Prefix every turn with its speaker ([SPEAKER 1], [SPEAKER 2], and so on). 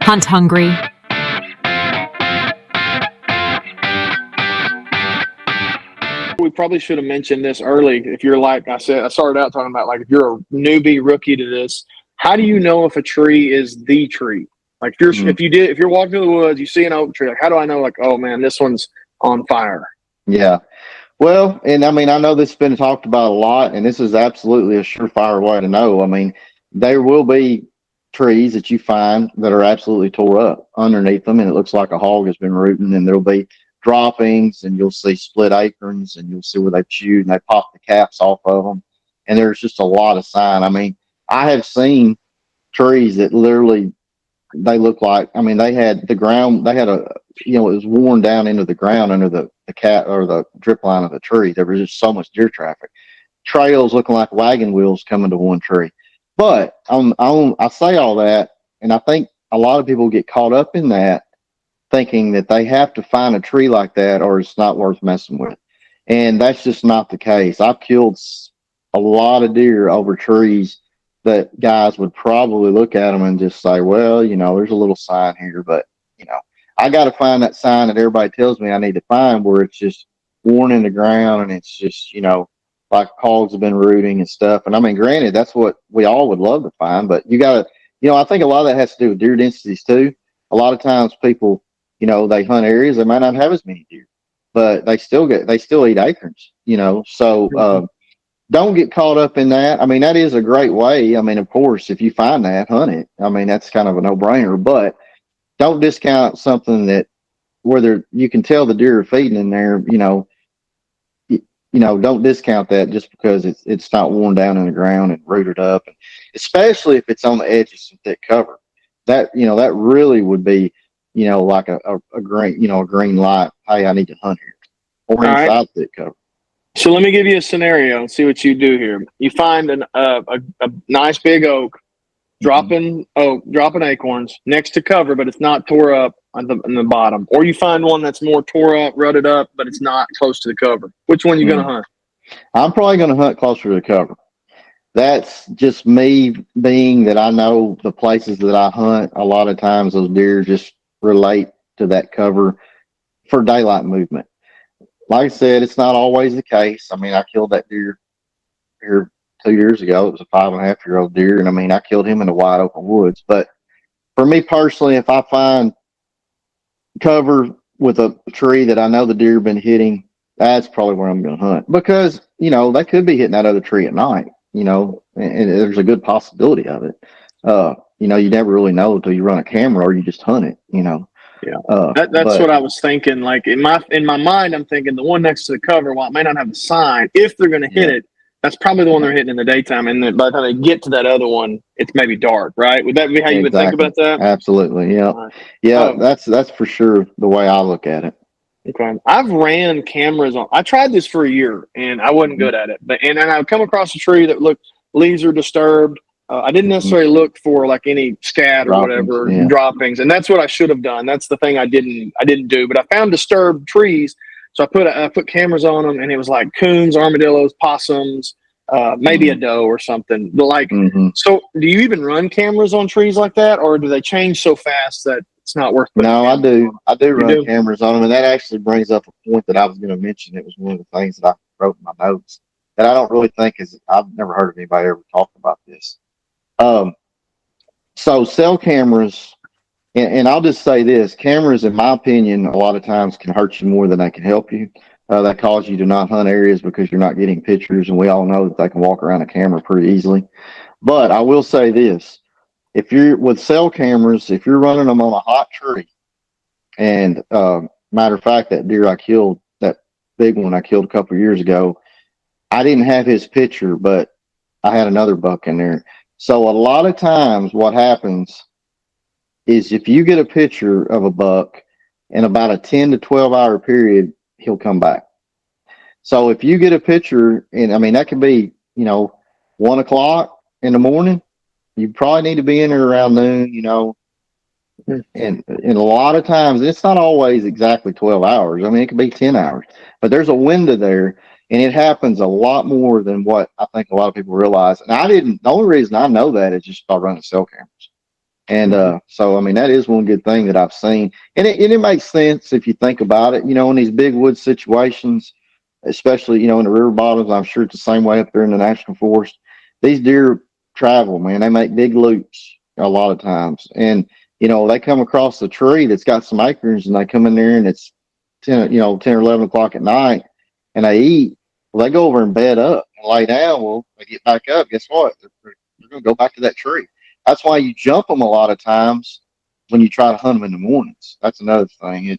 [SPEAKER 1] hunt hungry.
[SPEAKER 2] We probably should have mentioned this early. If you're like I said, I started out talking about like if you're a newbie rookie to this, how do you know if a tree is the tree? Like if you're walking through the woods, you see an oak tree, like how do I know like, oh man, this one's on fire?
[SPEAKER 3] Yeah. Well, and I mean, I know this has been talked about a lot, and this is absolutely a surefire way to know. I mean, there will be trees that you find that are absolutely tore up underneath them, and it looks like a hog has been rooting, and there'll be droppings, and you'll see split acorns, and you'll see where they've chewed and they pop the caps off of them, and there's just a lot of sign. I mean, I have seen trees that literally they look like, I mean, they had the ground, they had it was worn down into the ground under the cat or the drip line of the tree. There was just so much deer traffic. Trails looking like wagon wheels coming to one tree. But I say all that, and I think a lot of people get caught up in that, thinking that they have to find a tree like that or it's not worth messing with. And that's just not the case. I've killed a lot of deer over trees that guys would probably look at them and just say, well, there's a little sign here, but, I got to find that sign that everybody tells me I need to find where it's just worn in the ground and it's just, like hogs have been rooting and stuff. And I mean, granted, that's what we all would love to find, but you got to, I think a lot of that has to do with deer densities too. A lot of times people, they hunt areas that might not have as many deer, but they still eat acorns, so, don't get caught up in that. I mean, that is a great way. I mean, of course, if you find that, hunt it. I mean, that's kind of a no-brainer, but don't discount something that whether you can tell the deer are feeding in there, don't discount that just because it's not worn down in the ground and rooted up, especially if it's on the edge of some thick cover. That, that really would be, like a green light. Hey, I need to hunt here or inside thick cover.
[SPEAKER 2] So let me give you a scenario and see what you do here. You find a nice big oak, dropping acorns next to cover, but it's not tore up on the bottom. Or you find one that's more tore up, rutted up, but it's not close to the cover. Which one are you going to hunt?
[SPEAKER 3] I'm probably going to hunt closer to the cover. That's just me being that I know the places that I hunt. A lot of times those deer just relate to that cover for daylight movement. Like I said, it's not always the case. I mean, I killed that deer here 2 years ago. It was a 5.5-year-old deer, and I mean, I killed him in the wide open woods. But for me personally, if I find cover with a tree that I know the deer have been hitting, that's probably where I'm going to hunt, because they could be hitting that other tree at night. And there's a good possibility of it. You never really know until you run a camera or you just hunt it.
[SPEAKER 2] Yeah, that's what I was thinking. Like in my mind, I'm thinking the one next to the cover, while it may not have a sign, if they're going to hit it, that's probably the one they're hitting in the daytime. And then by the time they get to that other one, it's maybe dark, right? Would that be how you would think about that?
[SPEAKER 3] Absolutely. Yeah. Yeah. That's for sure the way I look at it.
[SPEAKER 2] Okay. I've ran cameras I tried this for a year and I wasn't good at it, and I come across a tree that looked, leaves are disturbed. I didn't necessarily look for like any scat or whatever droppings, and that's what I should have done. That's the thing I didn't do. But I found disturbed trees, so I put cameras on them, and it was like coons, armadillos, possums, maybe a doe or something. Like, so do you even run cameras on trees like that, or do they change so fast that it's not worth it?
[SPEAKER 3] No, I do. I do run cameras on them, and that actually brings up a point that I was going to mention. It was one of the things that I wrote in my notes that I don't really think I've never heard of anybody ever talk about this. So cell cameras, and I'll just say this, cameras, in my opinion, a lot of times can hurt you more than they can help you. That cause you to not hunt areas because you're not getting pictures, and we all know that they can walk around a camera pretty easily. But I will say this, if you're with cell cameras, if you're running them on a hot tree, and matter of fact, that deer I killed, that big one I killed a couple of years ago, I didn't have his picture, but I had another buck in there. So a lot of times what happens is if you get a picture of a buck in about a 10 to 12 hour period, he'll come back. So if you get a picture, and I mean, that could be, 1 o'clock in the morning, you probably need to be in there around noon, and a lot of times it's not always exactly 12 hours. I mean, it could be 10 hours, but there's a window there. And it happens a lot more than what I think a lot of people realize. And the only reason I know that is just by running cell cameras. And so, I mean, that is one good thing that I've seen. And it makes sense if you think about it, in these big wood situations, especially, in the river bottoms. I'm sure it's the same way up there in the national forest. These deer travel, man. They make big loops a lot of times. And, they come across the tree that's got some acorns and they come in there and it's 10 or 11 o'clock at night and they eat. Well, they go over and bed up and lay down. Well, they get back up. Guess what? They're going to go back to that tree. That's why you jump them a lot of times when you try to hunt them in the mornings. That's another thing.